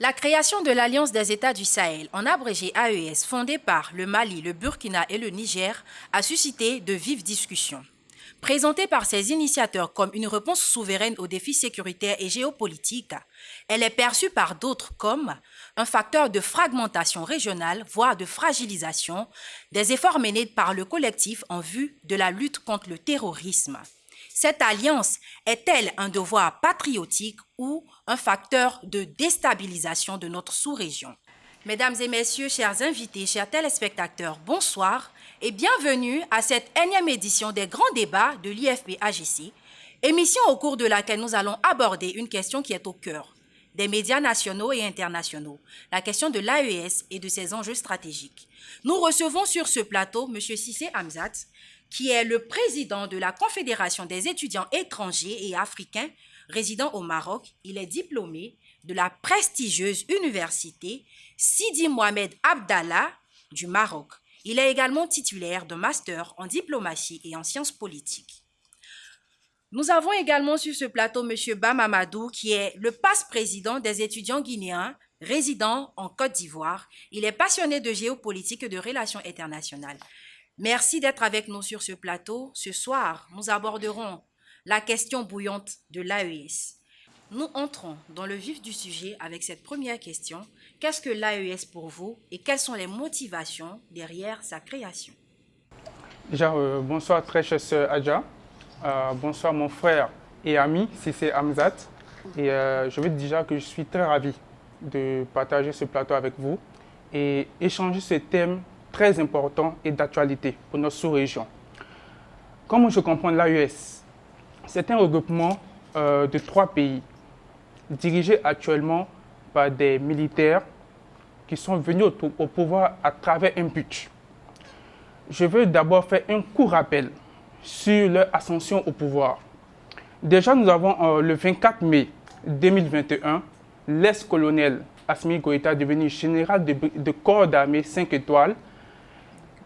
La création de l'Alliance des États du Sahel, en abrégé AES, fondée par le Mali, le Burkina et le Niger, a suscité de vives discussions. Présentée par ses initiateurs comme une réponse souveraine aux défis sécuritaires et géopolitiques, elle est perçue par d'autres comme un facteur de fragmentation régionale, voire de fragilisation des efforts menés par le collectif en vue de la lutte contre le terrorisme. Cette alliance est-elle un devoir patriotique ou un facteur de déstabilisation de notre sous-région? Mesdames et messieurs, chers invités, chers téléspectateurs, bonsoir et bienvenue à cette énième édition des grands débats de l'IFP-AGC, émission au cours de laquelle nous allons aborder une question qui est au cœur des médias nationaux et internationaux, la question de l'AES et de ses enjeux stratégiques. Nous recevons sur ce plateau M. Cissé Hamzat, qui est le président de la Confédération des étudiants étrangers et africains résidant au Maroc. Il est diplômé de la prestigieuse université Sidi Mohamed Abdallah du Maroc. Il est également titulaire d'un master en diplomatie et en sciences politiques. Nous avons également sur ce plateau M. Bamamadou, qui est le passe-président des étudiants guinéens résidant en Côte d'Ivoire. Il est passionné de géopolitique et de relations internationales. Merci d'être avec nous sur ce plateau. Ce soir, nous aborderons la question bouillante de l'AES. Nous entrons dans le vif du sujet avec cette première question. Qu'est-ce que l'AES pour vous et quelles sont les motivations derrière sa création? Déjà, bonsoir très chère sœur Adja. Bonsoir mon frère et ami Cissé Hamzat. Et je veux déjà que je suis très ravi de partager ce plateau avec vous et échanger ce thème très important et d'actualité pour notre sous-région. Comme je comprends l'AES, c'est un regroupement de 3 pays dirigé actuellement par des militaires qui sont venus au pouvoir à travers un putsch. Je veux d'abord faire un court rappel sur leur ascension au pouvoir. Déjà, nous avons le 24 mai 2021, l'ex-colonel Assimi Goïta, devenu général de corps d'armée 5 étoiles,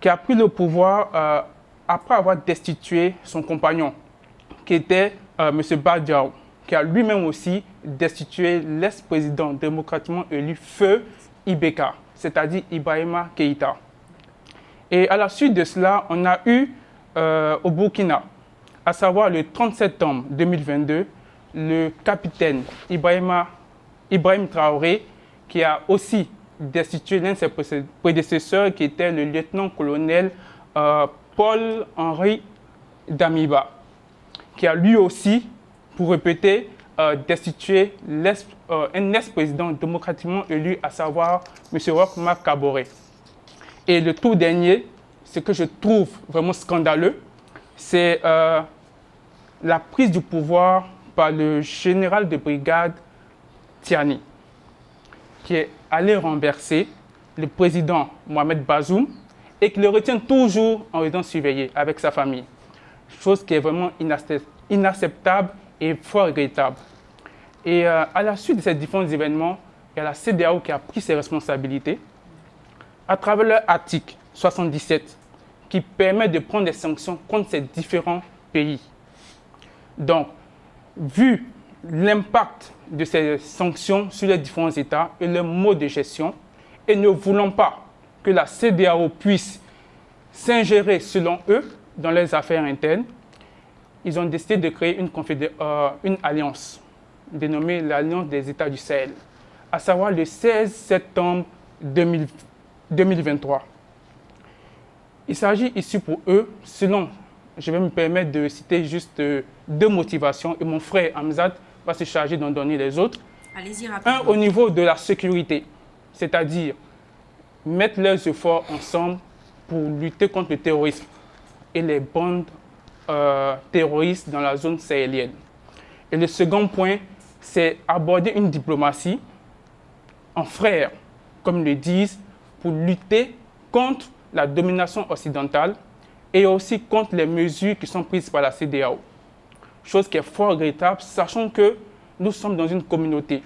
qui a pris le pouvoir après avoir destitué son compagnon, qui était M. Badiaou, qui a lui-même aussi destitué l'ex-président démocratiquement élu Feu Ibeka, c'est-à-dire Ibrahima Keïta. Et à la suite de cela, on a eu au Burkina, à savoir le 30 septembre 2022, le capitaine Ibrahim Traoré, qui a aussi destitué l'un de ses prédécesseurs, qui était le lieutenant-colonel Paul-Henri Damiba, qui a lui aussi, pour répéter, destitué un ex-président démocratiquement élu, à savoir M. Roch Marc Kaboré. Et le tout dernier, ce que je trouve vraiment scandaleux, c'est la prise du pouvoir par le général de brigade Tiani, qui est allé renverser le président Mohamed Bazoum et qui le retient toujours en résidence surveillée avec sa famille. Chose qui est vraiment inacceptable et fort regrettable. Et à la suite de ces différents événements, il y a la CEDEAO qui a pris ses responsabilités à travers leur article 77 qui permet de prendre des sanctions contre ces différents pays. Donc, vu l'impact de ces sanctions sur les différents États et leur mode de gestion, et ne voulant pas que la CEDEAO puisse s'ingérer, selon eux, dans leurs affaires internes, ils ont décidé de créer une alliance dénommée l'Alliance des États du Sahel, à savoir le 16 septembre 2023. Il s'agit ici pour eux, selon, je vais me permettre de citer juste 2 motivations, et mon frère Hamzat va se charger d'en donner les autres. Allez-y rapidement. Un, au niveau de la sécurité, c'est-à-dire mettre leurs efforts ensemble pour lutter contre le terrorisme et les bandes terroristes dans la zone sahélienne. Et le second point, c'est aborder une diplomatie en frères, comme le disent, pour lutter contre la domination occidentale et aussi contre les mesures qui sont prises par la CEDEAO. Chose qui est fort regrettable, sachant que nous sommes dans une communauté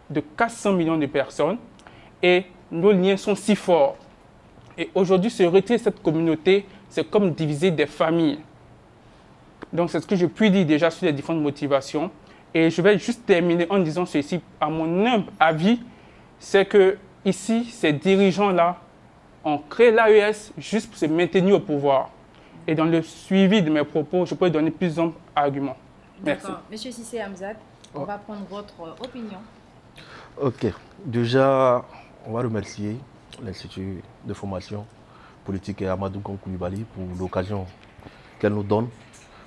de 400 millions de personnes et nos liens sont si forts. Et aujourd'hui, se retirer de cette communauté, c'est comme diviser des familles. Donc, c'est ce que je puis dire déjà sur les différentes motivations. Et je vais juste terminer en disant ceci, à mon humble avis, c'est que ici, ces dirigeants-là ont créé l'AES juste pour se maintenir au pouvoir. Et dans le suivi de mes propos, je peux donner plus d'arguments. Merci. D'accord. Monsieur Cissé Hamzat, on va prendre votre opinion. Ok. Déjà, on va remercier l'Institut de formation politique et Amadou Koulibaly pour l'occasion qu'elle nous donne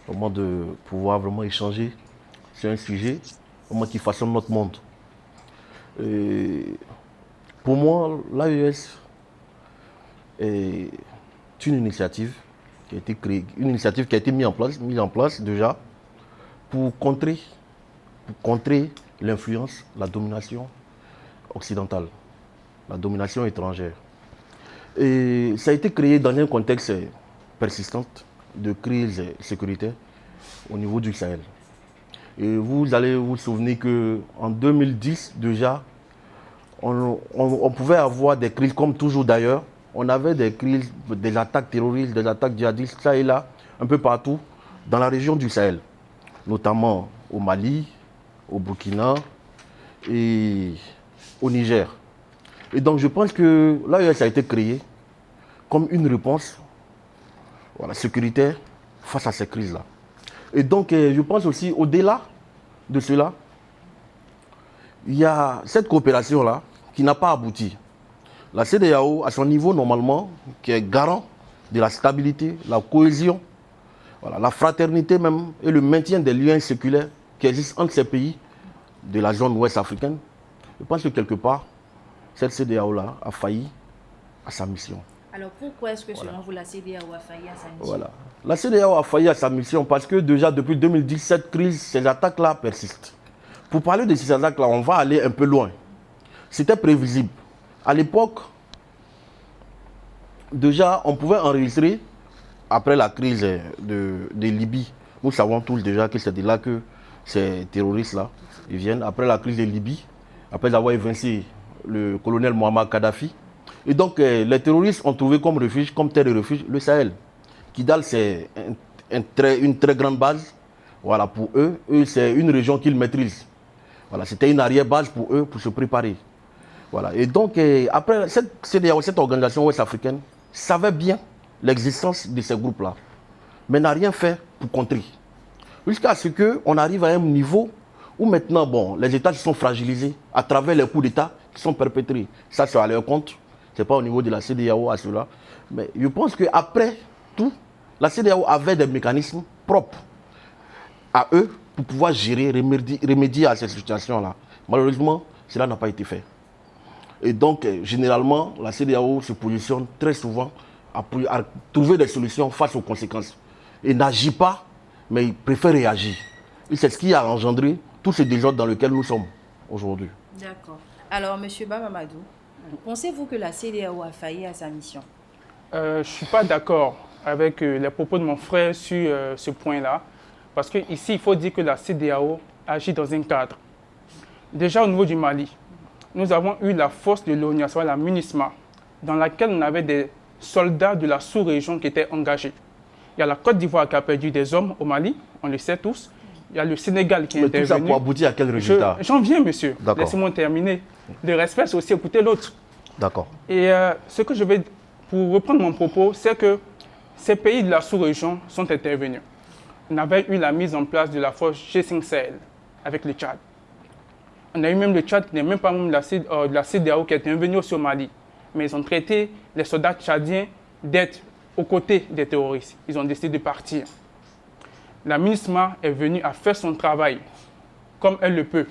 au moment de pouvoir vraiment échanger sur un sujet au moment qui façonne notre monde. Et pour moi, l'AES est une initiative qui a été créée, une initiative qui a été mise en place déjà pour contrer l'influence, la domination occidentale, la domination étrangère. Et ça a été créé dans un contexte persistant de crise sécuritaire au niveau du Sahel. Et vous allez vous souvenir qu'en 2010 déjà, on pouvait avoir des crises comme toujours d'ailleurs. On avait des crises, des attaques terroristes, des attaques djihadistes, ça et là, un peu partout dans la région du Sahel, notamment au Mali, au Burkina et au Niger. Et donc je pense que l'AES a été créé comme une réponse sécuritaire face à ces crises-là. Et donc je pense aussi au-delà de cela, il y a cette coopération-là qui n'a pas abouti. La CEDEAO, à son niveau normalement, qui est garant de la stabilité, la cohésion, la fraternité même et le maintien des liens séculaires qui existent entre ces pays de la zone ouest africaine, je pense que quelque part, cette CEDEAO-là a failli à sa mission. Alors pourquoi est-ce que selon vous la CEDEAO a failli à sa mission? La CEDEAO a failli à sa mission parce que déjà depuis 2010, cette crise, ces attaques-là persistent. Pour parler de ces attaques-là, on va aller un peu loin. C'était prévisible. À l'époque, déjà, on pouvait enregistrer, après la crise de Libye, nous savons tous déjà que c'est de là que ces terroristes-là viennent, après la crise de Libye, après avoir évincé le colonel Mohamed Kadhafi. Et donc, les terroristes ont trouvé comme refuge, comme terre de refuge, le Sahel. Kidal, c'est une très grande base. Voilà, pour eux, c'est une région qu'ils maîtrisent. Voilà, c'était une arrière-base pour eux, pour se préparer. Voilà. Et donc, après, cette organisation ouest-africaine savait bien l'existence de ces groupes-là, mais n'a rien fait pour contrer. Jusqu'à ce qu'on arrive à un niveau où maintenant, bon, les États se sont fragilisés à travers les coups d'État qui sont perpétrés. Ça, c'est à leur compte. Ce n'est pas au niveau de la CEDEAO à cela. Mais je pense qu'après tout, la CEDEAO avait des mécanismes propres à eux pour pouvoir gérer, remédier à cette situation-là. Malheureusement, cela n'a pas été fait. Et donc, généralement, la CEDEAO se positionne très souvent à trouver des solutions face aux conséquences. Et n'agit pas, mais il préfère réagir. Et c'est ce qui a engendré tout ce désordre dans lequel nous sommes aujourd'hui. D'accord. Alors, M. Bamamadou, pensez-vous que la CEDEAO a failli à sa mission? Je ne suis pas d'accord avec les propos de mon frère sur ce point-là. Parce qu'ici, il faut dire que la CEDEAO agit dans un cadre. Déjà au niveau du Mali, nous avons eu la force de l'ONU, à savoir la MINUSMA, dans laquelle on avait des soldats de la sous-région qui étaient engagés. Il y a la Côte d'Ivoire qui a perdu des hommes au Mali, on le sait tous. Il y a le Sénégal qui est intervenu. Mais tout ça pour aboutir à quel résultat? J'en viens, monsieur. Laissez-moi terminer. Le respect, c'est aussi écouter l'autre. D'accord. Et ce que je vais, pour reprendre mon propos, c'est que ces pays de la sous-région sont intervenus. On avait eu la mise en place de la force G5 Sahel avec le Tchad. On a eu même le Tchad qui n'est même pas membre de la CEDEAO qui est intervenu au Mali. Mais ils ont traité les soldats tchadiens d'être aux côtés des terroristes. Ils ont décidé de partir. La MINUSMA est venue à faire son travail comme elle le peut.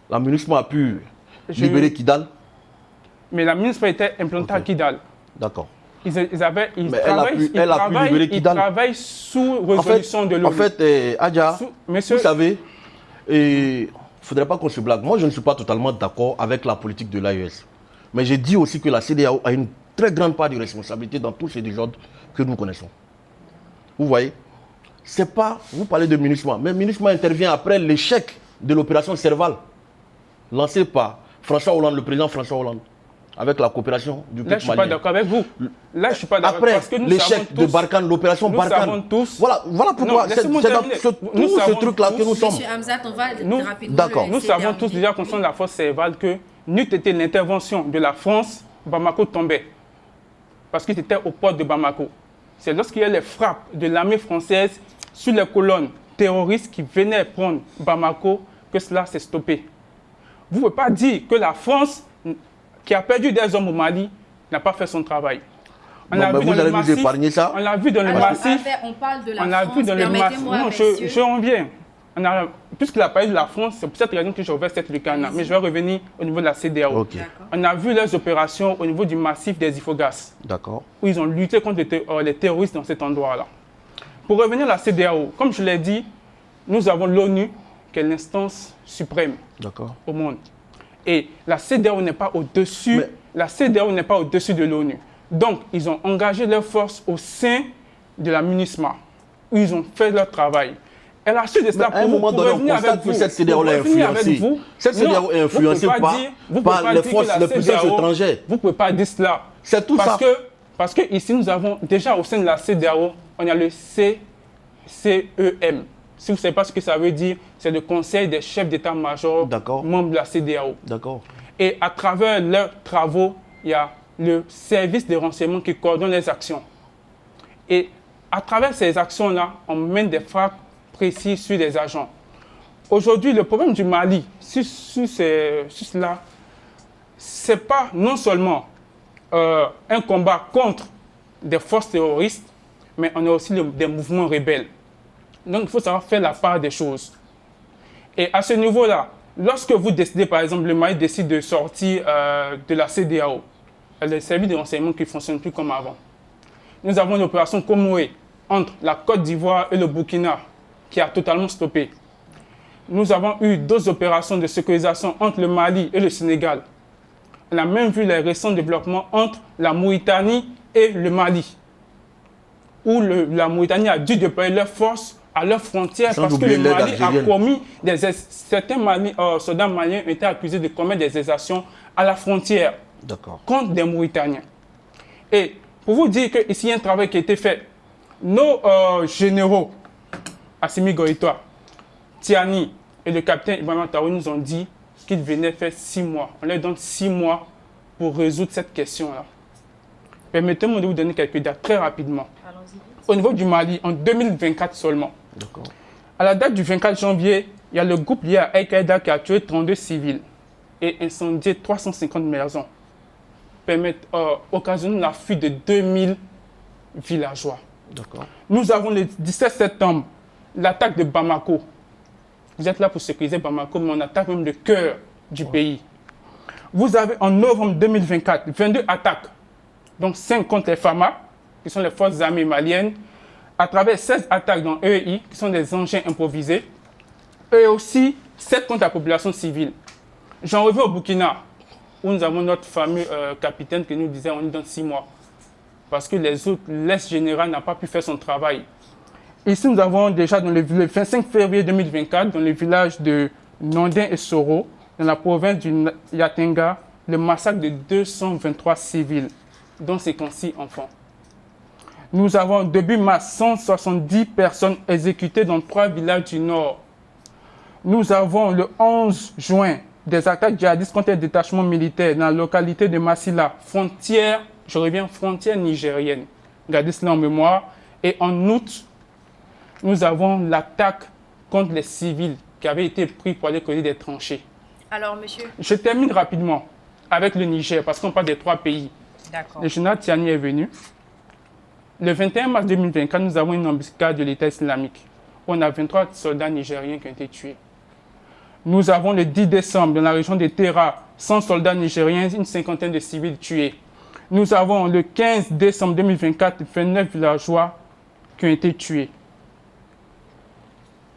La MINUSMA a pu libérer Kidal? Mais la MINUSMA était implantée à Kidal. D'accord. Ils travaillent sous résolution de l'ONU. En fait, Adja, vous savez, il ne faudrait pas qu'on se blague. Moi, je ne suis pas totalement d'accord avec la politique de l'AES. Mais j'ai dit aussi que la CEDEAO a une très grande part de responsabilité dans tous ces désordres que nous connaissons. Vous voyez, c'est pas, vous parlez de MINUSMA, mais MINUSMA intervient après l'échec de l'opération Serval, lancée par François Hollande, le président François Hollande, avec la coopération du peuple malien. Là, je ne suis pas d'accord avec vous. Là, je suis pas d'accord. Après l'échec de Barkhane, l'opération Barkhane. Nous savons tous. Voilà pourquoi c'est dans tout ce truc-là que nous sommes. Monsieur Hamzat, on va rapidement. D'accord. Nous savons tous déjà, concernant la force Serval, que n'eût été l'intervention de la France, Bamako tombait. Parce qu'ils étaient aux portes de Bamako. C'est lorsqu'il y a les frappes de l'armée française sur les colonnes terroristes qui venaient prendre Bamako que cela s'est stoppé. Vous ne pouvez pas dire que la France, qui a perdu des hommes au Mali, n'a pas fait son travail. Vous allez nous épargner ça? On l'a vu dans le massif. On parle de la On l'a France, vu dans le massif. permettez-moi, Non, messieurs. je reviens. Puisqu'il a parlé de la France, c'est pour cette raison que j'ai ouvert cette lucane. Mais je vais revenir au niveau de la CEDEAO. Ok. On a vu leurs opérations au niveau du massif des Ifogas, D'accord. où ils ont lutté contre les terroristes dans cet endroit-là. Pour revenir à la CEDEAO, comme je l'ai dit, nous avons l'ONU, qui est l'instance suprême au monde. Et la CEDEAO n'est pas au-dessus. La CEDEAO n'est pas au-dessus de l'ONU. Donc, ils ont engagé leurs forces au sein de la MINUSMA, où ils ont fait leur travail. Et à la suite de cela, à un moment donné, on constate que cette CEDEAO est influencée. Cette CEDEAO est influencée par les puissances étrangères. Vous ne pouvez pas dire cela. C'est tout ça. Parce que ici, nous avons déjà au sein de la CEDEAO, on a le CEM. Si vous ne savez pas ce que ça veut dire, c'est le Conseil des chefs d'état-major membres de la CEDEAO. D'accord. Et à travers leurs travaux, il y a le service de renseignement qui coordonne les actions. Et à travers ces actions-là, on mène des frappes précises sur les agents. Aujourd'hui, le problème du Mali, sur cela, ce n'est pas non seulement un combat contre des forces terroristes, mais on a aussi des mouvements rebelles. Donc, il faut savoir faire la part des choses. Et à ce niveau-là, lorsque vous décidez, par exemple, le Mali décide de sortir de la CEDEAO, il y a des services de renseignement qui ne fonctionnent plus comme avant. Nous avons une opération Comoé entre la Côte d'Ivoire et le Burkina qui a totalement stoppé. Nous avons eu d'autres opérations de sécurisation entre le Mali et le Sénégal. On a même vu les récents développements entre la Mauritanie et le Mali, où la Mauritanie a dû déployer leurs forces à leurs frontières parce que le Mali a commis certains soldats maliens ont été accusés de commettre des exactions à la frontière contre des Mauritaniens. Et pour vous dire qu'ici, il y a un travail qui a été fait. Nos généraux, Assimi Goïta, Tiani et le capitaine Ibrahima Traoré nous ont dit qu'ils venaient faire 6 mois. On leur donne 6 mois pour résoudre cette question-là. Permettez-moi de vous donner quelques dates très rapidement. Au niveau du Mali, en 2024 seulement. À la date du 24 janvier, il y a le groupe lié à Al-Qaïda qui a tué 32 civils et incendié 350 maisons, occasionnant la fuite de 2000 villageois. Nous avons le 17 septembre, l'attaque de Bamako. Vous êtes là pour sécuriser Bamako, mais on attaque même le cœur du pays. Vous avez en novembre 2024, 22 attaques, donc 5 contre les FAMA, qui sont les forces armées maliennes, à travers 16 attaques dans EI, qui sont des engins improvisés, et aussi 7 contre la population civile. J'en reviens au Burkina, où nous avons notre fameux capitaine qui nous disait on lui donne 6 mois. Parce que les autres, l'Est général n'a pas pu faire son travail. Ici, nous avons déjà le 25 février 2024, dans le village de Nondin et Soro, dans la province du Yatenga, le massacre de 223 civils, dont 56 enfants. Nous avons, début mars, 170 personnes exécutées dans 3 villages du nord. Nous avons le 11 juin des attaques djihadistes contre les détachements militaires dans la localité de Massila, frontière nigérienne. Gardez cela en mémoire. Et en août, nous avons l'attaque contre les civils qui avaient été pris pour aller creuser des tranchées. Alors, monsieur? Je termine rapidement avec le Niger, parce qu'on parle des 3 pays. Le général Tiani est venu. Le 21 mars 2024, nous avons une embuscade de l'État islamique. On a 23 soldats nigériens qui ont été tués. Nous avons le 10 décembre, dans la région de Terra, 100 soldats nigériens, une cinquantaine de civils tués. Nous avons le 15 décembre 2024, 29 villageois qui ont été tués.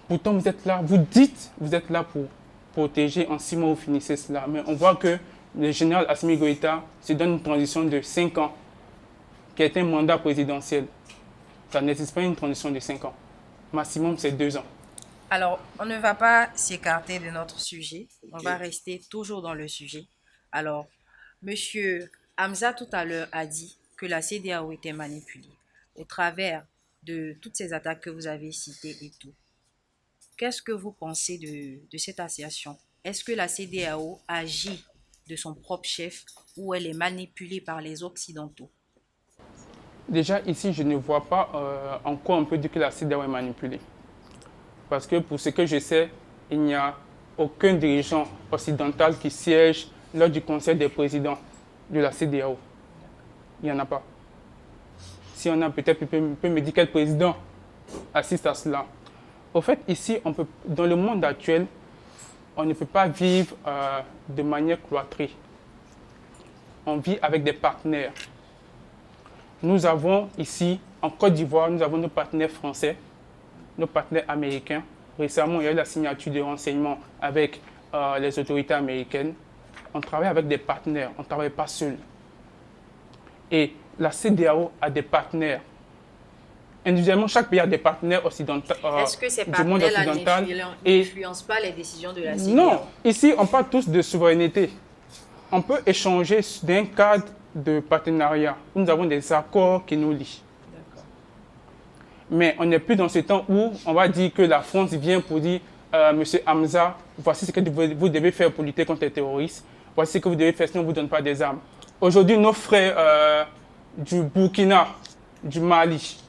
Pourtant, vous êtes là, vous dites, vous êtes là pour protéger. En 6 mois, vous finissez cela. Mais on voit que le général Assimi Goïta se donne une transition de 5 ans, qui est un mandat présidentiel. Ça n'existe pas une transition de 5 ans. Maximum, c'est 2 ans. Alors, on ne va pas s'écarter de notre sujet. On va rester toujours dans le sujet. Alors, monsieur Hamza tout à l'heure a dit que la CEDEAO était manipulée au travers de toutes ces attaques que vous avez citées et tout. Qu'est-ce que vous pensez de cette assertion? Est-ce que la CEDEAO agit de son propre chef ou elle est manipulée par les Occidentaux? Déjà, ici, je ne vois pas en quoi on peut dire que la CEDEAO est manipulée. Parce que pour ce que je sais, il n'y a aucun dirigeant occidental qui siège lors du Conseil des présidents de la CEDEAO. Il n'y en a pas. Si on a, peut-être, peut me dire quel président assiste à cela. Au fait, ici, dans le monde actuel, on ne peut pas vivre de manière cloîtrée. On vit avec des partenaires. Nous avons ici, en Côte d'Ivoire, nous avons nos partenaires français, nos partenaires américains. Récemment, il y a eu la signature de renseignements avec les autorités américaines. On travaille avec des partenaires, on ne travaille pas seul. Et la CEDEAO a des partenaires. Individuellement, chaque pays a des partenaires occidentaux Est-ce que ces du monde partenaires occidental. n'influencent pas les décisions de la CEDEAO? Non, ici, on parle tous de souveraineté. On peut échanger d'un cadre de partenariat où nous avons des accords qui nous lient. Mais on n'est plus dans ce temps où on va dire que la France vient pour dire Monsieur Hamza, voici ce que vous devez faire pour lutter contre les terroristes, voici ce que vous devez faire, sinon on ne vous donne pas des armes. Aujourd'hui, nos frères du Burkina, du Mali,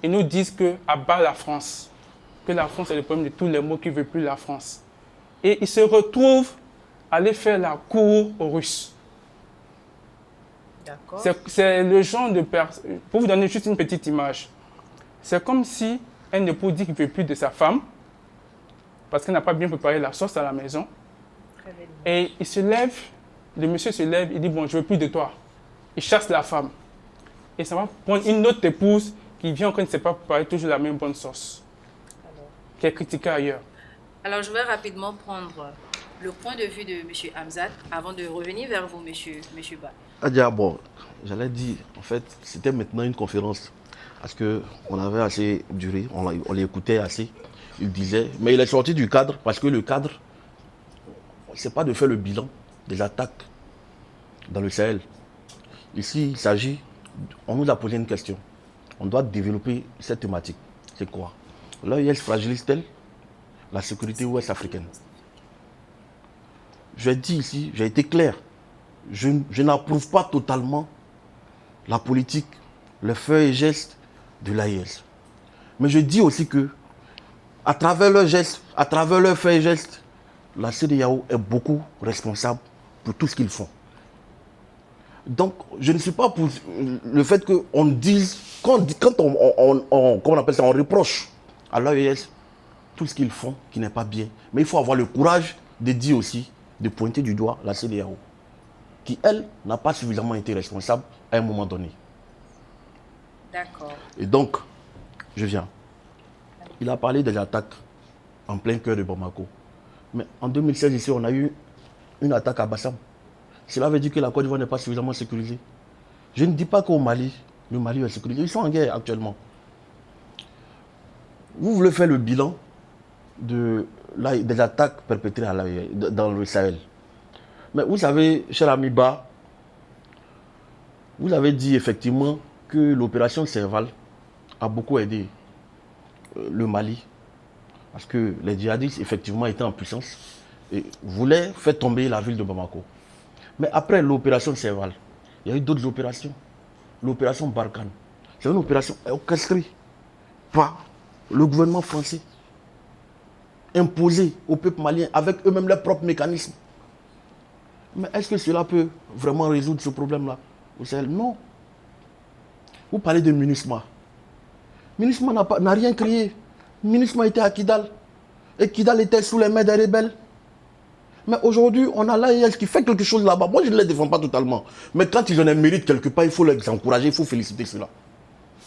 ils nous disent qu'à bas la France, que la France est le problème de tous les maux qui ne veulent plus la France. Et ils se retrouvent à aller faire la cour aux Russes. C'est le genre de personne. Pour vous donner juste une petite image, c'est comme si un époux dit qu'il ne veut plus de sa femme parce qu'elle n'a pas bien préparé la sauce à la maison. Et il se lève, le monsieur se lève, il dit bon, je ne veux plus de toi. Il chasse la femme. Et ça va prendre une autre épouse qui vient encore ne sait pas préparer toujours la même bonne sauce, qui est critiquée ailleurs. Alors, je vais rapidement prendre le point de vue de M. Hamzat avant de revenir vers vous, M. Ba. Adja, bon, j'allais dire, en fait, c'était maintenant une conférence. Parce qu'on avait assez duré, on l'écoutait assez. Il disait, mais il est sorti du cadre, parce que le cadre, c'est pas de faire le bilan des attaques dans le Sahel. Ici, il s'agit, on nous a posé une question. On doit développer cette thématique. C'est quoi? L'OIS fragilise-t-elle la sécurité ouest africaine? Je dis ici, j'ai été clair. Je n'approuve pas totalement la politique, le fait et geste de l'AIS. Mais je dis aussi que, à travers leurs gestes, à travers leurs faits et gestes, la CEDEAO est beaucoup responsable pour tout ce qu'ils font. Donc, je ne suis pas pour le fait qu'on dise, quand on appelle ça, on reproche à l'AES tout ce qu'ils font qui n'est pas bien. Mais il faut avoir le courage de dire aussi, de pointer du doigt la CEDEAO, qui, elle, n'a pas suffisamment été responsable à un moment donné. D'accord. Et donc, je viens. Il a parlé des attaques en plein cœur de Bamako. Mais en 2016, ici, on a eu une attaque à Bassam. Cela veut dire que la Côte d'Ivoire n'est pas suffisamment sécurisée. Je ne dis pas qu'au Mali, le Mali est sécurisé. Ils sont en guerre actuellement. Vous voulez faire le bilan des attaques perpétrées dans le Sahel. Mais vous savez, cher ami Ba, vous avez dit effectivement que l'opération Serval a beaucoup aidé le Mali. Parce que les djihadistes, effectivement, étaient en puissance et voulaient faire tomber la ville de Bamako. Mais après l'opération Serval, il y a eu d'autres opérations. L'opération Barkhane, c'est une opération orchestrée par le gouvernement français, imposée au peuple malien avec eux-mêmes leurs propres mécanismes. Mais est-ce que cela peut vraiment résoudre ce problème-là au Sahel? Non. Vous parlez de MINUSMA. MINUSMA n'a rien créé. MINUSMA était à Kidal. Et Kidal était sous les mains des rebelles. Mais aujourd'hui, on a l'AIS qui fait quelque chose là-bas. Moi, je ne les défends pas totalement. Mais quand ils ont un mérite quelque part, il faut les encourager, il faut féliciter cela.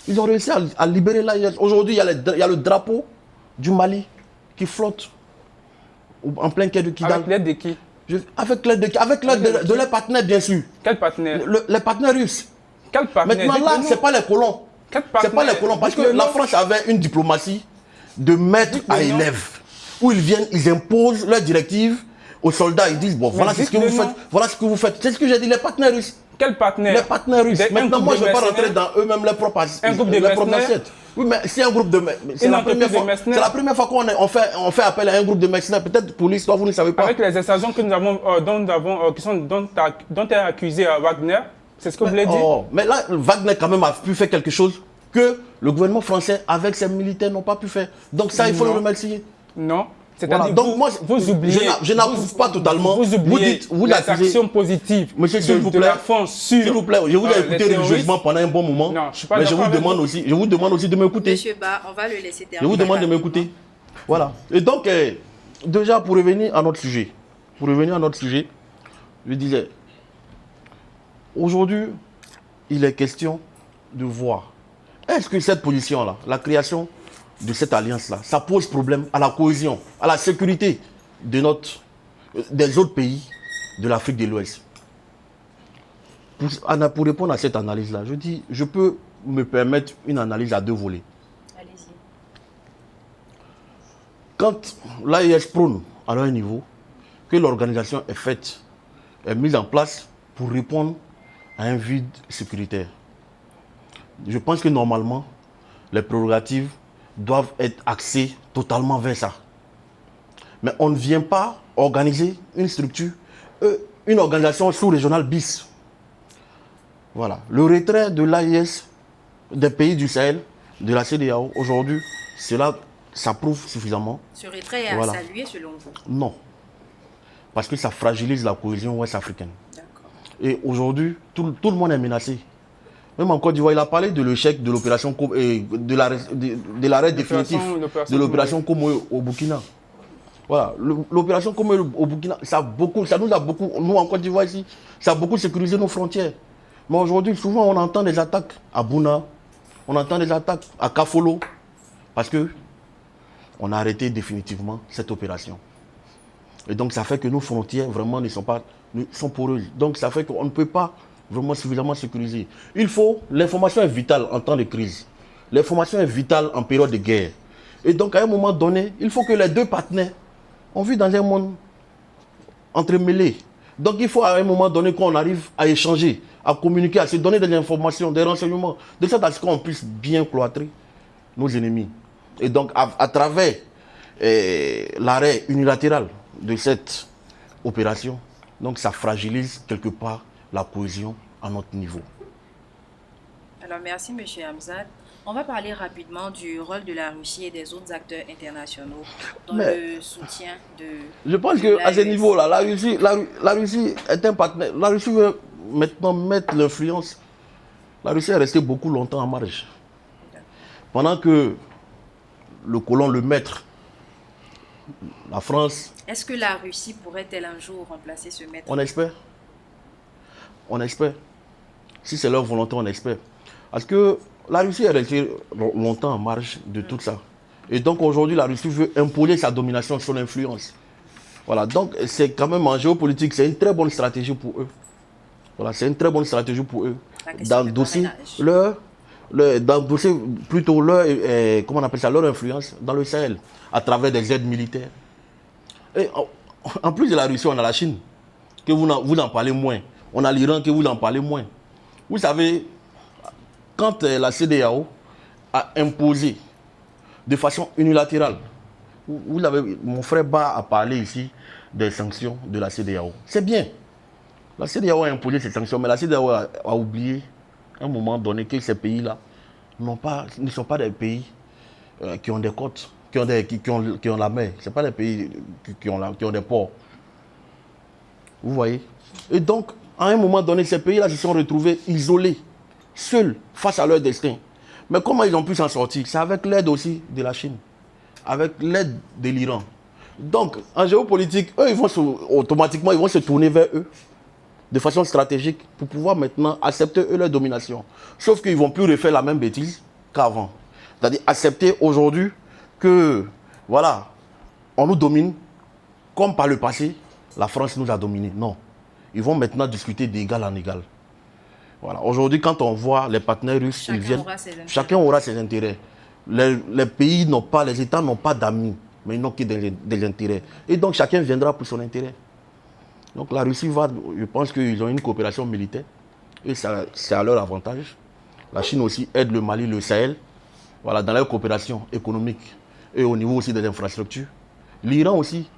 Ils ont réussi à libérer l'AIS. Aujourd'hui, il y a le drapeau du Mali qui flotte en plein quai de Kidal. Avec l'aide de qui? Avec l'aide de leurs partenaires, bien sûr. Quel partenaire? Les partenaires russes. Quel partenaire? Maintenant, là, ce n'est pas les colons. C'est pas les colons. Parce que la France avait une diplomatie de maître à élève. Où ils viennent, ils imposent leurs directives aux soldats. Ils disent, bon, voilà ce que vous faites. Voilà ce que vous faites. C'est ce que j'ai dit, les partenaires russes. Quel partenaire? Les partenaires russes. Maintenant, moi, je ne vais pas rentrer mercenaires. dans eux-mêmes les propres Un groupe de mercenaires. assiettes. Oui, mais c'est un groupe de mercenaires. C'est la première fois qu'on fait appel à un groupe de mercenaires. Peut-être pour l'histoire, vous ne savez pas. Avec les extorsions que nous avons, dont est accusé Wagner, c'est ce que vous voulez dire? Mais là, Wagner quand même a pu faire quelque chose que le gouvernement français, avec ses militaires, n'ont pas pu faire. Donc ça, il faut le remercier. Non. C'est-à-dire, Donc moi, vous oubliez. Je n'approuve pas totalement. Vous oubliez les actions positives de la France sur. S'il vous plaît, je vous ai écouté religieusement pendant un bon moment. Non, je suis pas mais d'accord. Je vous demande aussi de m'écouter. Monsieur Ba, on va le laisser terminer. Je vous demande de m'écouter. Voilà. Et donc, déjà, pour revenir à notre sujet, je disais, aujourd'hui, il est question de voir, est-ce que cette position-là, la création de cette alliance-là, ça pose problème à la cohésion, à la sécurité des autres pays de l'Afrique de l'Ouest. Pour répondre à cette analyse-là, je dis, je peux me permettre une analyse à deux volets. Allez-y. Quand l'AES prône à leur niveau que l'organisation est mise en place pour répondre à un vide sécuritaire, je pense que normalement, les prérogatives doivent être axées totalement vers ça. Mais on ne vient pas organiser une structure, une organisation sous-régionale bis. Voilà. Le retrait de l'AES des pays du Sahel, de la CEDEAO, aujourd'hui, ça prouve suffisamment. Ce retrait est à saluer selon vous? Non. Parce que ça fragilise la cohésion ouest-africaine. D'accord. Et aujourd'hui, tout le monde est menacé. Même en Côte d'Ivoire, il a parlé de l'échec de l'opération, de l'arrêt définitif de l'opération Komo au Burkina. Voilà, l'opération Komo au Burkina, ça nous a beaucoup, nous en Côte d'Ivoire ici, ça a beaucoup sécurisé nos frontières. Mais aujourd'hui, souvent, on entend des attaques à Bouna, on entend des attaques à Kafolo, parce que on a arrêté définitivement cette opération. Et donc, ça fait que nos frontières, vraiment, sont poreuses. Donc, ça fait qu'on ne peut pas vraiment suffisamment sécurisé. L'information est vitale en temps de crise. L'information est vitale en période de guerre. Et donc, à un moment donné, il faut que les deux partenaires, on vit dans un monde entremêlé. Donc, il faut à un moment donné qu'on arrive à échanger, à communiquer, à se donner des informations, des renseignements, de sorte à ce qu'on puisse bien cloîtrer nos ennemis. Et donc, à travers l'arrêt unilatéral de cette opération, donc ça fragilise quelque part la cohésion à notre niveau. Alors, merci, M. Hamzat. On va parler rapidement du rôle de la Russie et des autres acteurs internationaux dans le soutien de... Je pense qu'à ce niveau-là, la Russie est un partenaire. La Russie veut maintenant mettre l'influence. La Russie est restée beaucoup longtemps en marge. Pendant que le colon, le maître, la France... Est-ce que la Russie pourrait-elle un jour remplacer ce maître? On espère. On espère. Si c'est leur volonté, on espère. Parce que la Russie est restée longtemps en marge de tout ça. Et donc aujourd'hui, la Russie veut imposer sa domination, son influence. Voilà, donc c'est quand même en géopolitique, c'est une très bonne stratégie pour eux. Voilà, c'est une très bonne stratégie pour eux. D'endosser plutôt leur, comment on appelle ça, leur influence dans le Sahel, à travers des aides militaires. Et en plus de la Russie, on a la Chine, que vous en parlez moins. On a l'Iran, que vous en parlez moins. Vous savez, quand la CEDEAO a imposé de façon unilatérale, mon frère Ba a parlé ici des sanctions de la CEDEAO. C'est bien. La CEDEAO a imposé ces sanctions, mais la CEDEAO a oublié à un moment donné que ces pays-là ne sont pas des pays qui ont des côtes, qui ont la mer. Ce ne sont pas des pays qui ont des ports. Vous voyez? Et donc, à un moment donné, ces pays-là se sont retrouvés isolés, seuls, face à leur destin. Mais comment ils ont pu s'en sortir? C'est avec l'aide aussi de la Chine, avec l'aide de l'Iran. Donc, en géopolitique, eux, automatiquement, ils vont se tourner vers eux de façon stratégique pour pouvoir maintenant accepter eux leur domination. Sauf qu'ils ne vont plus refaire la même bêtise qu'avant. C'est-à-dire accepter aujourd'hui que, voilà, on nous domine, comme par le passé, la France nous a dominés. Non. Ils vont maintenant discuter d'égal en égal. Voilà. Aujourd'hui, quand on voit les partenaires russes, ils viennent, chacun aura ses intérêts. Les pays n'ont pas, les États n'ont pas d'amis, mais ils n'ont que des intérêts. Et donc, chacun viendra pour son intérêt. Donc, la Russie va, je pense qu'ils ont une coopération militaire et c'est à leur avantage. La Chine aussi aide le Mali, le Sahel, voilà, dans leur coopération économique et au niveau aussi des infrastructures. L'Iran aussi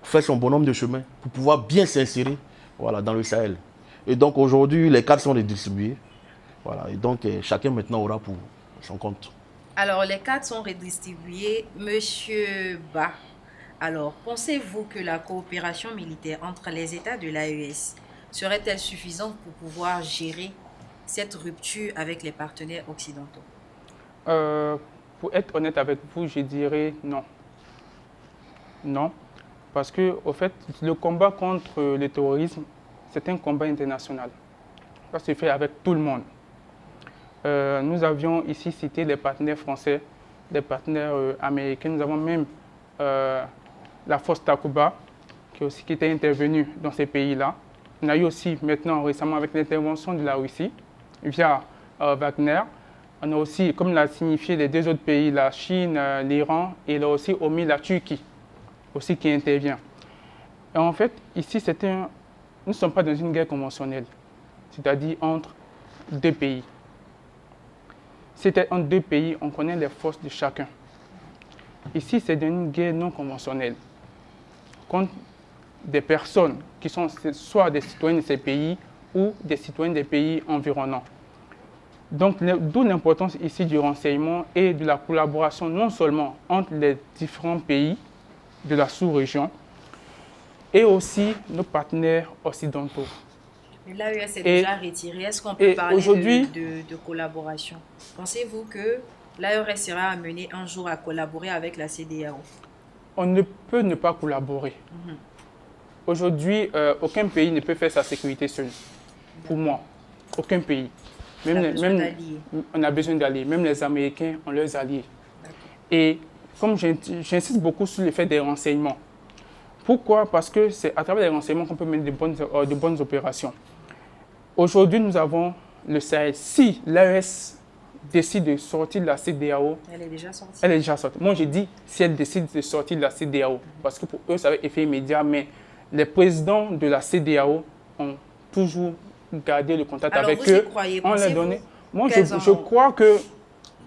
fait son bonhomme de chemin pour pouvoir bien s'insérer, voilà, dans le Sahel. Et donc aujourd'hui, les cartes sont redistribuées. Voilà, et donc chacun maintenant aura pour son compte. Alors, les cartes sont redistribuées. Monsieur Ba, alors, pensez-vous que la coopération militaire entre les États de l'AES serait-elle suffisante pour pouvoir gérer cette rupture avec les partenaires occidentaux? Pour être honnête avec vous, je dirais non. Non, parce que au fait, le combat contre le terrorisme, c'est un combat international. Ça se fait avec tout le monde. Nous avions ici cité les partenaires français, les partenaires américains. Nous avons même la force Takuba qui était intervenue dans ces pays-là. On a eu aussi maintenant récemment avec l'intervention de la Russie via Wagner. On a aussi, comme l'a signifié les deux autres pays, la Chine, l'Iran et là aussi omis la Turquie aussi qui intervient. Et en fait, ici, nous ne sommes pas dans une guerre conventionnelle, c'est-à-dire entre deux pays. C'était entre deux pays, on connaît les forces de chacun. Ici, c'est une guerre non conventionnelle contre des personnes qui sont soit des citoyens de ces pays ou des citoyens des pays environnants. Donc, d'où l'importance ici du renseignement et de la collaboration non seulement entre les différents pays de la sous-région et aussi nos partenaires occidentaux. Mais l'AES est déjà retiré. Est-ce qu'on peut parler de collaboration? Pensez-vous que l'AES sera amené un jour à collaborer avec la CEDEAO? On ne peut ne pas collaborer. Aujourd'hui, aucun pays ne peut faire sa sécurité seul. Pour moi, aucun pays. On a besoin d'alliés. Même les Américains ont leurs alliés. Et comme j'insiste beaucoup sur l'effet des renseignements. Pourquoi? Parce que c'est à travers les renseignements qu'on peut mener de bonnes opérations. Aujourd'hui, nous avons le Sahel. Si l'AES décide de sortir de la CEDEAO, elle est déjà sortie. Elle est déjà sortie. Moi, je dis si elle décide de sortir de la CEDEAO, parce que pour eux, ça va être effet immédiat, mais les présidents de la CEDEAO ont toujours gardé le contact avec eux. On leur donné. Moi, je crois que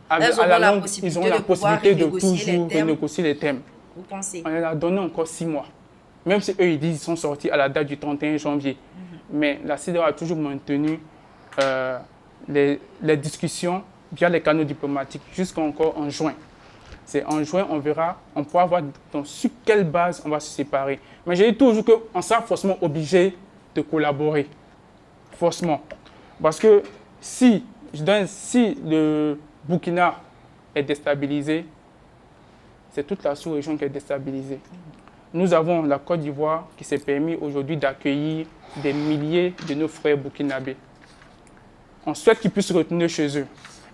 à la longue, ils ont la possibilité de toujours renégocier les thèmes. Vous pensez? On leur a donné encore 6 mois. Même si eux, ils disent qu'ils sont sortis à la date du 31 janvier. Mais la CEDEAO a toujours maintenu les discussions via les canaux diplomatiques jusqu'encore en juin. C'est en juin, on pourra voir sur quelle base on va se séparer. Mais je dis toujours qu'on sera forcément obligé de collaborer. Forcément. Parce que si le Burkina est déstabilisé, c'est toute la sous-région qui est déstabilisée. Nous avons la Côte d'Ivoire qui s'est permis aujourd'hui d'accueillir des milliers de nos frères burkinabés. On souhaite qu'ils puissent retourner chez eux.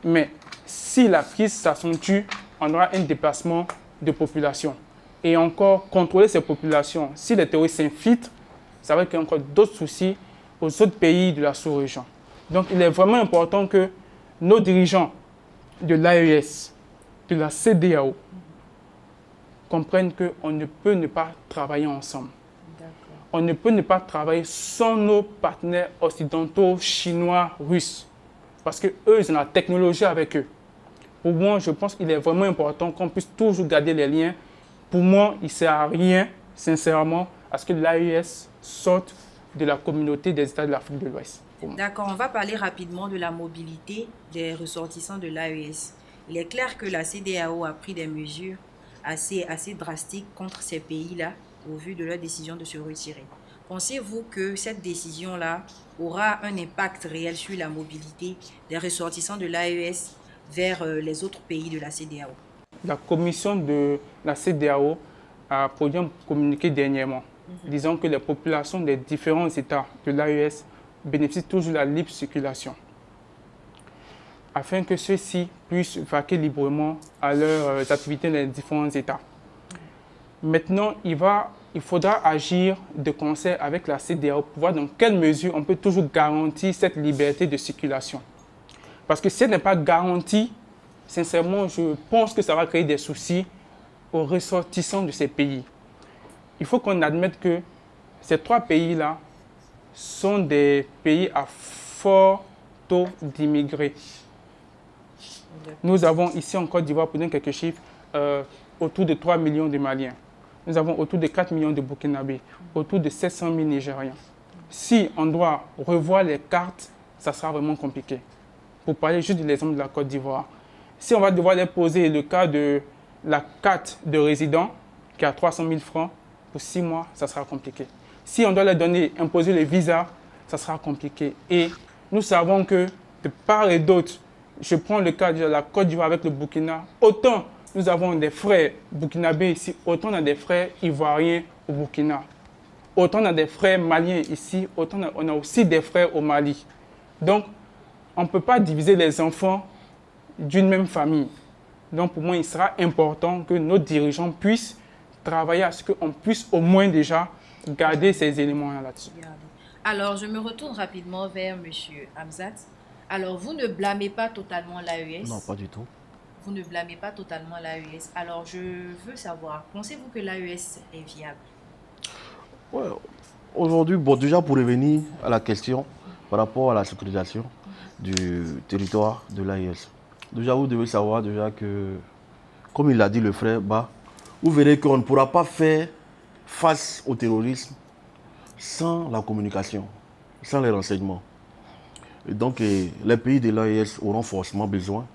Mais si la crise s'accentue, on aura un déplacement de population. Et encore, contrôler ces populations, si les terroristes s'infiltrent, ça va créer encore d'autres soucis aux autres pays de la sous-région. Donc, il est vraiment important que nos dirigeants de l'AES, de la CEDEAO, comprennent qu'on ne peut ne pas travailler ensemble. On ne peut ne pas travailler sans nos partenaires occidentaux, chinois, russes. Parce qu'eux, ils ont la technologie avec eux. Pour moi, je pense qu'il est vraiment important qu'on puisse toujours garder les liens. Pour moi, il ne sert à rien, sincèrement, à ce que l'AES sorte de la communauté des États de l'Afrique de l'Ouest. D'accord, on va parler rapidement de la mobilité des ressortissants de l'AES. Il est clair que la CEDEAO a pris des mesures assez drastiques contre ces pays-là au vu de leur décision de se retirer. Pensez-vous que cette décision-là aura un impact réel sur la mobilité des ressortissants de l'AES vers les autres pays de la CEDEAO? La commission de la CEDEAO a produit un communiqué dernièrement disant que les populations des différents États de l'AES bénéficient toujours de la libre circulation afin que ceux-ci puissent vaquer librement à leurs activités dans les différents États. Maintenant, il faudra agir de concert avec la CEDEAO pour voir dans quelle mesure on peut toujours garantir cette liberté de circulation. Parce que si elle n'est pas garantie, sincèrement, je pense que ça va créer des soucis aux ressortissants de ces pays. Il faut qu'on admette que ces 3 pays-là sont des pays à fort taux d'immigrés. Nous avons ici en Côte d'Ivoire, pour donner quelques chiffres, autour de 3 millions de Maliens. Nous avons autour de 4 millions de Burkinabés, autour de 700 000 Nigérians. Si on doit revoir les cartes, ça sera vraiment compliqué. Pour parler juste de l'exemple de la Côte d'Ivoire, si on va devoir les poser le cas de la carte de résident, qui a 300 000 francs, pour 6 mois, ça sera compliqué. Si on doit leur donner, imposer le visa, ça sera compliqué. Et nous savons que de part et d'autre, je prends le cas de la Côte d'Ivoire avec le Burkina, autant nous avons des frères burkinabés ici, autant on a des frères ivoiriens au Burkina. Autant on a des frères maliens ici, autant on a aussi des frères au Mali. Donc, on ne peut pas diviser les enfants d'une même famille. Donc, pour moi, il sera important que nos dirigeants puissent travailler à ce qu'on puisse au moins déjà garder ces éléments là-dessus. Alors, je me retourne rapidement vers M. Hamzat. Alors, vous ne blâmez pas totalement l'AES? Non, pas du tout. Vous ne blâmez pas totalement l'AES. Alors, je veux savoir, pensez-vous que l'AES est viable? Ouais. Aujourd'hui, bon, déjà pour revenir à la question par rapport à la sécurisation du territoire de l'AES. Déjà, vous devez savoir déjà que, comme il l'a dit le frère Ba, vous verrez qu'on ne pourra pas faire face au terrorisme sans la communication, sans les renseignements. Et donc, les pays de l'AES auront forcément besoin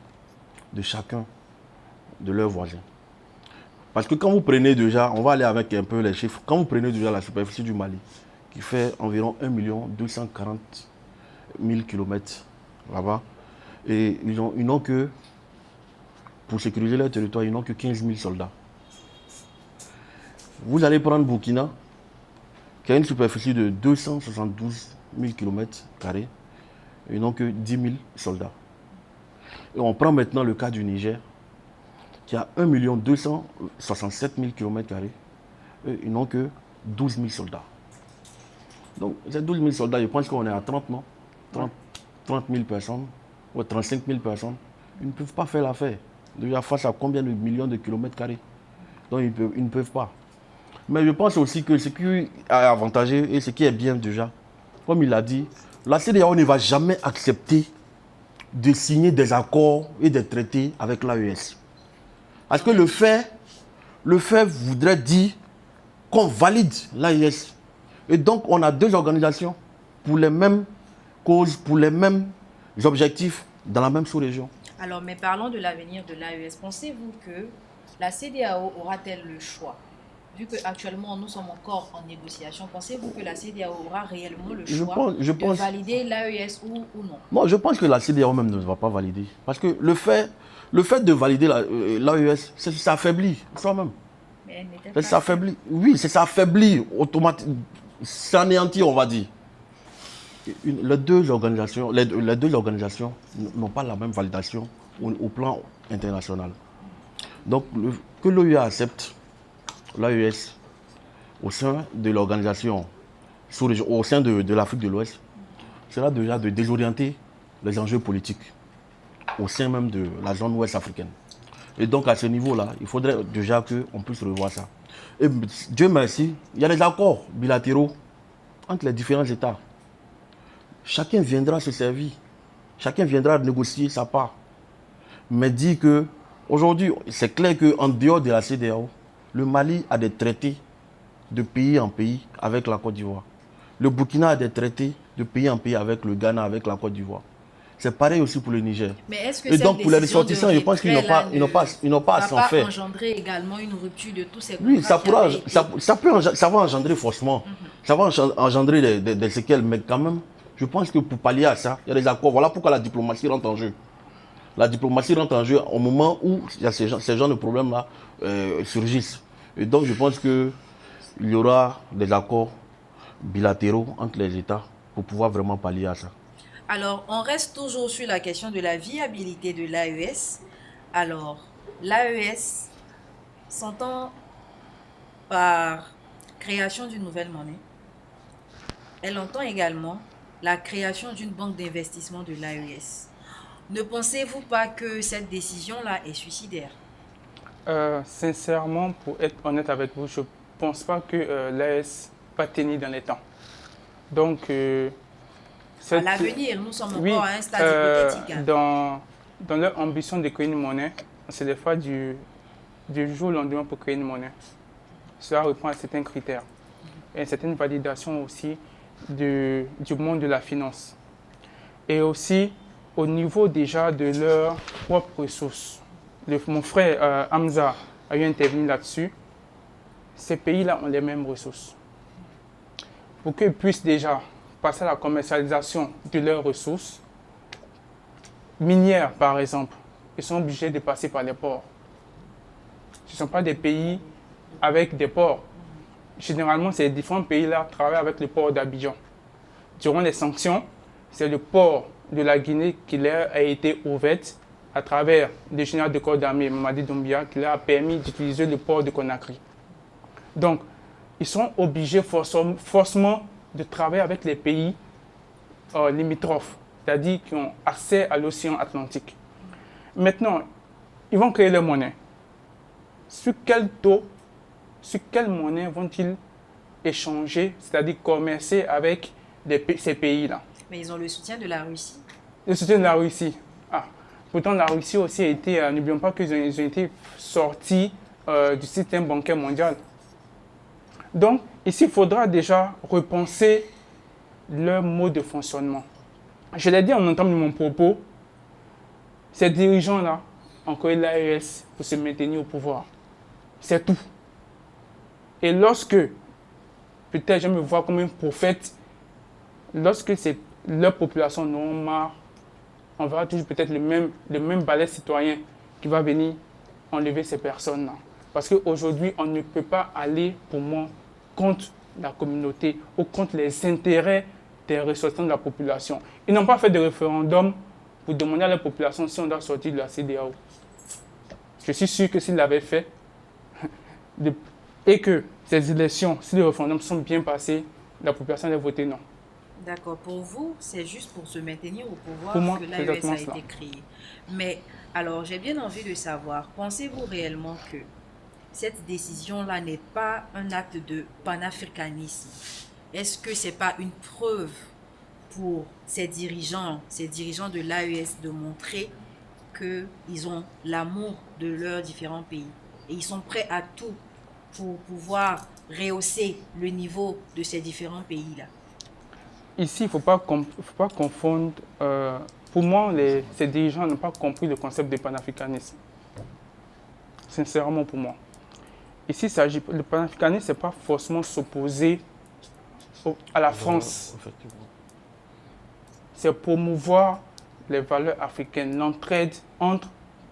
de chacun de leurs voisins. Parce que quand vous prenez déjà, on va aller avec un peu les chiffres, quand vous prenez déjà la superficie du Mali, qui fait environ 1 240 000 km là-bas, et ils n'ont que, pour sécuriser leur territoire, ils n'ont que 15 000 soldats. Vous allez prendre Burkina, qui a une superficie de 272 000 km, ils n'ont que 10 000 soldats. Et on prend maintenant le cas du Niger, qui a 1 267 000 km, ils n'ont que 12 000 soldats. Donc, ces 12 000 soldats, je pense qu'on est à 30, non 30 000 personnes, ou 35 000 personnes. Ils ne peuvent pas faire l'affaire. Déjà, face à combien de millions de kilomètres carrés? Donc, ils ne peuvent pas. Mais je pense aussi que ce qui est avantageux et ce qui est bien déjà, comme il l'a dit, la CEDEAO ne va jamais accepter de signer des accords et des traités avec l'AES. Parce que le fait voudrait dire qu'on valide l'AES. Et donc, on a deux organisations pour les mêmes causes, pour les mêmes objectifs dans la même sous-région. Alors, mais parlons de l'avenir de l'AES. Pensez-vous que la CEDEAO aura-t-elle le choix? Vu qu'actuellement, nous sommes encore en négociation, pensez-vous que la CEDEAO aura réellement le choix de valider l'AES ou non? Moi, je pense que la CEDEAO même ne va pas valider. Parce que le fait de valider l'AES, ça affaiblit soi-même. Mais elle n'était pas... Ça affaiblit. Oui, ça affaiblit automatiquement. Ça anéantit, on va dire. Les deux organisations n'ont pas la même validation au plan international. Donc, que l'OUA accepte l'AES au sein de l'organisation, au sein de l'Afrique de l'Ouest, sera déjà de désorienter les enjeux politiques au sein même de la zone ouest africaine. Et donc, à ce niveau-là, il faudrait déjà qu'on puisse revoir ça. Et Dieu merci, il y a des accords bilatéraux entre les différents États. Chacun viendra se servir. Chacun viendra négocier sa part. Mais dit que, aujourd'hui, c'est clair qu'en dehors de la CEDEAO, le Mali a des traités de pays en pays avec la Côte d'Ivoire. Le Burkina a des traités de pays en pays avec le Ghana, avec la Côte d'Ivoire. C'est pareil aussi pour le Niger. Mais est-ce que et donc pour les ressortissants, je pense qu'ils n'ont pas à s'en faire. Ça va engendrer également une rupture de tous ces contrats. Oui, ça va engendrer forcément. Ça va engendrer des séquelles, mais quand même, je pense que pour pallier à ça, il y a des accords. Voilà pourquoi la diplomatie rentre en jeu. La diplomatie rentre en jeu au moment où il y a ces genres de problèmes-là surgissent. Et donc je pense qu'il y aura des accords bilatéraux entre les États pour pouvoir vraiment pallier à ça. Alors, on reste toujours sur la question de la viabilité de l'AES. Alors, l'AES s'entend par création d'une nouvelle monnaie. Elle entend également la création d'une banque d'investissement de l'AES. Ne pensez-vous pas que cette décision-là est suicidaire? Sincèrement, pour être honnête avec vous, je ne pense pas que l'AES va tenir dans les temps. Donc, À l'avenir, nous sommes oui, encore à un stade hypothétique. Dans leur ambition de créer une monnaie, c'est des fois du jour au lendemain pour créer une monnaie. Cela répond à certains critères et une certaine validation aussi du monde de la finance. Et aussi au niveau déjà de leurs propres ressources. Mon frère Hamza a eu intervenu là-dessus. Ces pays-là ont les mêmes ressources. Pour qu'ils puissent déjà passer à la commercialisation de leurs ressources, minières par exemple, ils sont obligés de passer par les ports. Ce ne sont pas des pays avec des ports. Généralement, ces différents pays-là travaillent avec le port d'Abidjan. Durant les sanctions, c'est le port de la Guinée qui leur a été ouvert à travers le général de corps d'armée Mamadi Doumbia qui leur a permis d'utiliser le port de Conakry. Donc, ils sont obligés forcément de travailler avec les pays limitrophes, c'est-à-dire qui ont accès à l'océan Atlantique. Maintenant, ils vont créer leur monnaie. Sur quel taux, sur quelle monnaie vont-ils échanger, c'est-à-dire commercer avec ces pays-là? Mais ils ont le soutien de la Russie. Le soutien de la Russie. Ah, pourtant, la Russie aussi a été, n'oublions pas qu'ils ont été sortis du système bancaire mondial. Donc, ici, il faudra déjà repenser leur mode de fonctionnement. Je l'ai dit en entendant mon propos, ces dirigeants-là ont créé l'AES pour se maintenir au pouvoir. C'est tout. Et lorsque, peut-être je me vois comme un prophète, lorsque leur population n'auront marre, on verra toujours peut-être le même balai citoyen qui va venir enlever ces personnes-là. Parce qu'aujourd'hui, on ne peut pas aller, pour moi, contre la communauté ou contre les intérêts des ressortissants de la population. Ils n'ont pas fait de référendum pour demander à la population si on doit sortir de la CEDEAO. Je suis sûr que s'ils l'avaient fait, et que ces élections, si les référendums sont bien passés, la population allait voter non. D'accord. Pour vous, c'est juste pour se maintenir au pouvoir Pour moi, que l'AES a été créée. Mais alors, j'ai bien envie de savoir, pensez-vous réellement que cette décision-là n'est pas un acte de panafricanisme? Est-ce que ce n'est pas une preuve pour ces dirigeants de l'AES de montrer qu'ils ont l'amour de leurs différents pays et ils sont prêts à tout pour pouvoir rehausser le niveau de ces différents pays-là? Ici, il ne faut pas confondre. Pour moi, ces dirigeants n'ont pas compris le concept de panafricanisme. Sincèrement, pour moi. Ici, le panafricanisme, ce n'est pas forcément s'opposer à la France. C'est promouvoir les valeurs africaines, l'entraide entre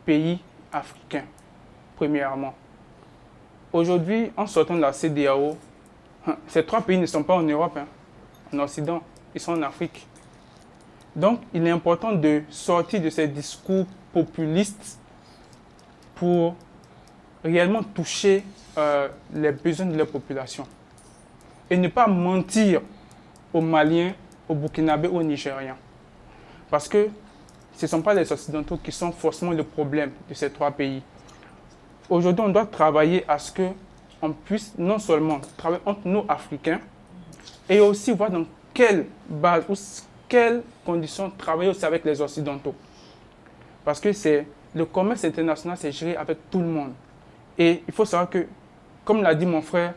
pays africains, premièrement. Aujourd'hui, en sortant de la CEDEAO, ces trois pays ne sont pas en Europe, en Occident, ils sont en Afrique. Donc, il est important de sortir de ces discours populistes pour réellement toucher les besoins de la population. Et ne pas mentir aux Maliens, aux Burkinabés, aux Nigériens. Parce que ce ne sont pas les Occidentaux qui sont forcément le problème de ces trois pays. Aujourd'hui, on doit travailler à ce qu'on puisse non seulement travailler entre nous, Africains, et aussi voir dans quelle base ou quelles conditions travailler aussi avec les Occidentaux. Parce que le commerce international, c'est géré avec tout le monde. Et il faut savoir que, comme l'a dit mon frère,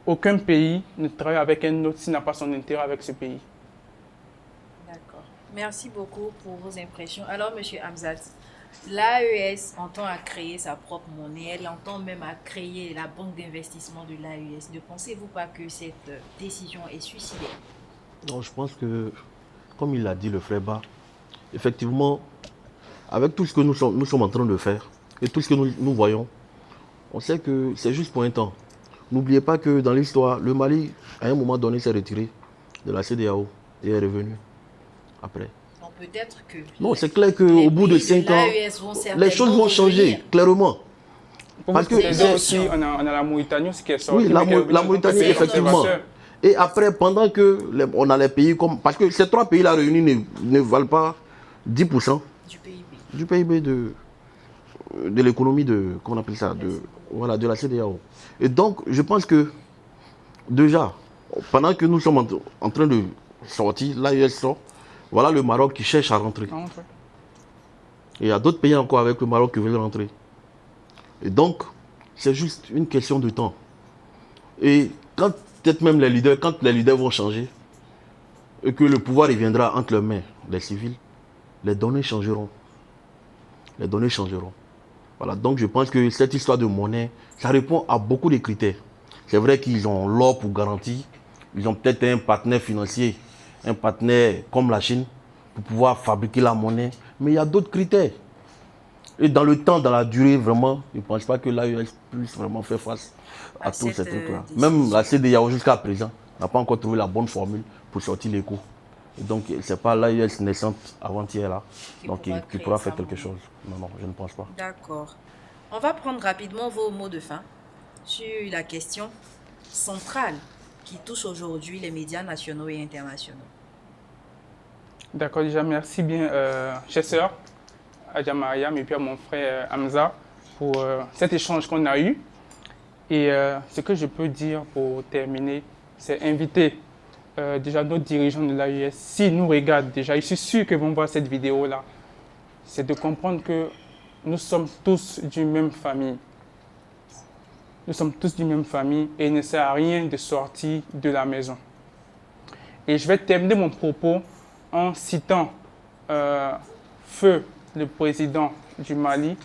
aucun pays ne travaille avec un autre s'il n'a pas son intérêt avec ce pays. D'accord. Merci beaucoup pour vos impressions. Alors, M. Hamzat, l'AES entend à créer sa propre monnaie, elle entend même à créer la banque d'investissement de l'AES. Ne pensez-vous pas que cette décision est suicidaire? Non, je pense que, comme il l'a dit le frère Ba, effectivement, avec tout ce que nous sommes en train de faire et tout ce que nous voyons, on sait que c'est juste pour un temps. N'oubliez pas que dans l'histoire, le Mali, à un moment donné, s'est retiré de la CEDEAO et est revenu après. Donc peut-être que... Non, c'est clair qu'au bout de 5 ans, les choses vont changer, clairement. Parce que aussi, on a la Mauritanie aussi qui est sortie. Oui, la Mauritanie, effectivement. Et après, pendant que on a les pays comme... Parce que ces trois pays-là réunis ne valent pas 10% du PIB de l'économie de... Comment on appelle ça? De la CEDEAO. Et donc, je pense que, déjà, pendant que nous sommes en train de sortir, l'AES sort, Voilà le Maroc qui cherche à rentrer. Ah, ouais. Et il y a d'autres pays encore avec le Maroc qui veulent rentrer. Et donc, c'est juste une question de temps. Et quand peut-être même quand les leaders vont changer, et que le pouvoir reviendra entre leurs mains, les civils, les données changeront. Les données changeront. Voilà, donc je pense que cette histoire de monnaie, ça répond à beaucoup de critères. C'est vrai qu'ils ont l'or pour garantie. Ils ont peut-être un partenaire financier, un partenaire comme la Chine, pour pouvoir fabriquer la monnaie. Mais il y a d'autres critères. Et dans le temps, dans la durée, vraiment, je ne pense pas que l'AES puisse vraiment faire face à tous ces trucs-là. Même la CEDEAO jusqu'à présent n'a pas encore trouvé la bonne formule pour sortir les coûts. Et donc, ce n'est pas l'AES naissante avant-hier là, qui pourra faire quelque chose. Non, non, je ne pense pas. D'accord. On va prendre rapidement vos mots de fin sur la question centrale qui touche aujourd'hui les médias nationaux et internationaux. D'accord, déjà, merci bien, chère sœur Adja Mariam et puis à mon frère Hamza pour cet échange qu'on a eu. Et ce que je peux dire pour terminer, c'est inviter déjà nos dirigeants de l'AES, s'ils nous regardent déjà, je suis sûr qu'ils vont voir cette vidéo-là, c'est de comprendre que nous sommes tous d'une même famille. Nous sommes tous d'une même famille et il ne sert à rien de sortir de la maison. Et je vais terminer mon propos en citant Feu, le président du Mali,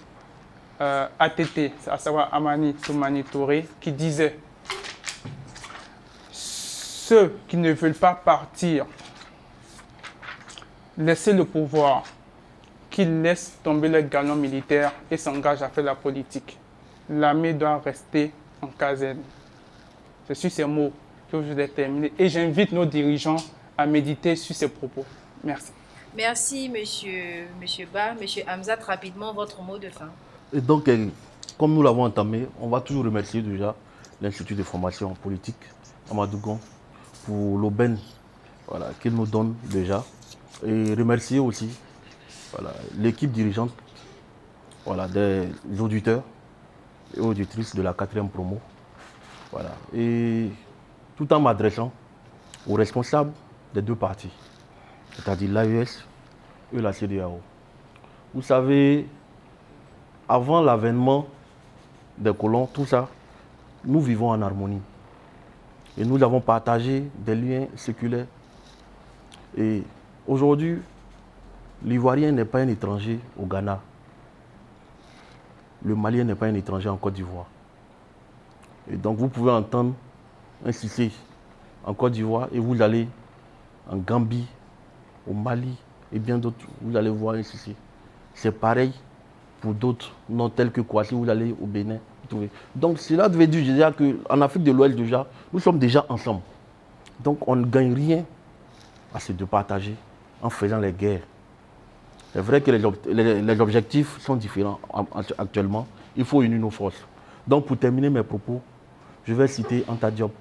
ATT, à savoir Amani Toumani Touré, qui disait « Ceux qui ne veulent pas partir, laissez le pouvoir, qu'ils laissent tomber les galons militaires et s'engagent à faire la politique. L'armée doit rester en caserne. » C'est sur ces mots que je vais terminer et j'invite nos dirigeants à méditer sur ces propos. Merci. Merci, monsieur Ba. Monsieur Hamzat, rapidement, votre mot de fin. Et donc, comme nous l'avons entamé, on va toujours remercier déjà l'Institut de formation politique, Amadougon, pour l'aubaine qu'il nous donne déjà. Et remercier aussi l'équipe dirigeante des auditeurs et auditrices de la 4e promo. Et tout en m'adressant aux responsables des deux partis, c'est-à-dire l'AES et la CEDEAO. Vous savez, avant l'avènement des colons, tout ça, nous vivons en harmonie. Et nous avons partagé des liens séculaires. Et aujourd'hui, l'Ivoirien n'est pas un étranger au Ghana. Le Malien n'est pas un étranger en Côte d'Ivoire. Et donc vous pouvez entendre un Cissé en Côte d'Ivoire et vous allez en Gambie, au Mali et bien d'autres, vous allez voir un Cissé. C'est pareil pour d'autres noms tels que Kouassi, vous allez au Bénin. Donc cela veut dire déjà qu'en Afrique de l'Ouest déjà, nous sommes déjà ensemble. Donc on ne gagne rien à se départager en faisant les guerres. C'est vrai que les objectifs sont différents actuellement. Il faut unir nos forces. Donc pour terminer mes propos, je vais citer Anta Diop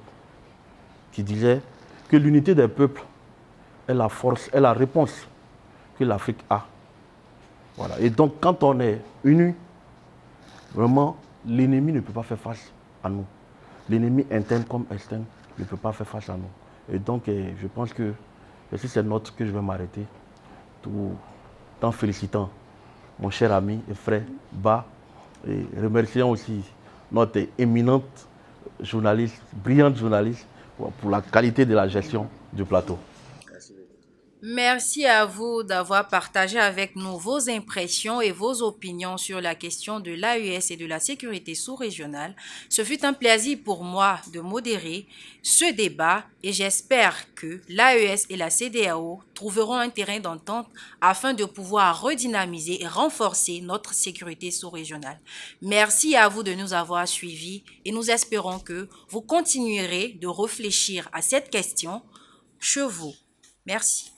qui disait que l'unité des peuples est la force, est la réponse que l'Afrique a. Voilà. Et donc quand on est unis, vraiment, l'ennemi ne peut pas faire face à nous. L'ennemi interne comme externe ne peut pas faire face à nous. Et donc je pense que c'est sur cette note que je vais m'arrêter, tout en félicitant mon cher ami et frère Ba, et remerciant aussi notre éminente journaliste, brillante journaliste, pour la qualité de la gestion du plateau. Merci à vous d'avoir partagé avec nous vos impressions et vos opinions sur la question de l'AES et de la sécurité sous-régionale. Ce fut un plaisir pour moi de modérer ce débat et j'espère que l'AES et la CEDEAO trouveront un terrain d'entente afin de pouvoir redynamiser et renforcer notre sécurité sous-régionale. Merci à vous de nous avoir suivis et nous espérons que vous continuerez de réfléchir à cette question chez vous. Merci.